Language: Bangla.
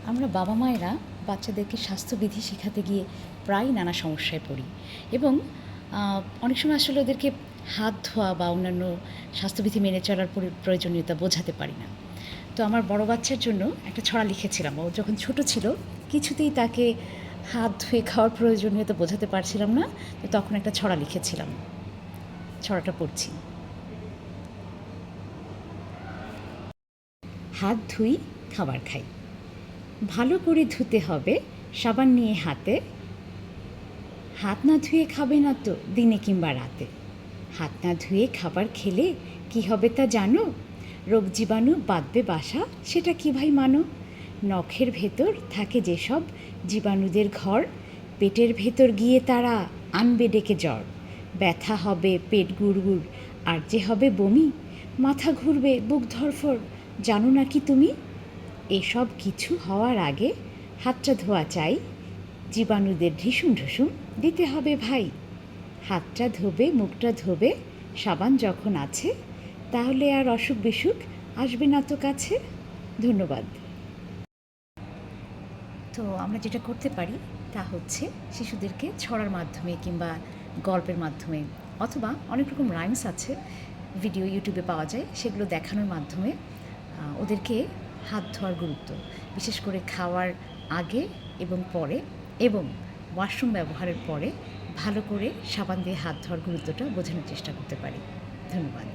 আমরা বাবা মায়েরা বাচ্চাদেরকে স্বাস্থ্যবিধি শেখাতে গিয়ে প্রায় নানা সমস্যায় পড়ি এবং অনেক সময় আসলে ওদেরকে হাত ধোয়া বা অন্যান্য স্বাস্থ্যবিধি মেনে চলার প্রয়োজনীয়তা বোঝাতে পারি না। তো আমার বড় বাচ্চার জন্য একটা ছড়া লিখেছিলাম। ও যখন ছোট ছিল কিছুতেই তাকে হাত ধুয়ে খাওয়ার প্রয়োজনীয়তা বোঝাতে পারছিলাম না, তো তখন একটা ছড়া লিখেছিলাম। ছড়াটা পড়ছি। হাত ধুই, খাবার খাই, ভালো করে ধুতে হবে সাবান নিয়ে হাতে। হাত না ধুয়ে খাবে না তো দিনে কিংবা রাতে। হাত না ধুয়ে খাবার খেলে কি হবে তা জানো? রোগ জীবাণু বাঁধবে বাসা, সেটা কি ভাই মানো? নখের ভেতর থাকে যেসব জীবাণুদের ঘর, পেটের ভেতর গিয়ে তারা আনবে ডেকে জ্বর। ব্যথা হবে, পেট গুড়গুড়, আর যে হবে বমি, মাথা ঘুরবে, বুক ধরফর, জানো না কি তুমি? এসব কিছু হওয়ার আগে হাতটা ধোয়া চাই, জীবাণুদের ঢিসুম ঢুসুম দিতে হবে ভাই। হাতটা ধোবে, মুখটা ধোবে সাবান যখন আছে, তাহলে আর অসুখ বিসুখ আসবে না তো কাছে। ধন্যবাদ। তো আমরা যেটা করতে পারি তা হচ্ছে শিশুদেরকে ছড়ার মাধ্যমে কিংবা গল্পের মাধ্যমে অথবা অনেক রকম রাইমস আছে, ভিডিও ইউটিউবে পাওয়া যায়, সেগুলো দেখানোর মাধ্যমে ওদেরকে হাত ধোয়ার গুরুত্ব, বিশেষ করে খাওয়ার আগে এবং পরে এবং ওয়াশরুম ব্যবহারের পরে ভালো করে সাবান দিয়ে হাত ধোয়ার গুরুত্বটা বোঝানোর চেষ্টা করতে পারি। ধন্যবাদ।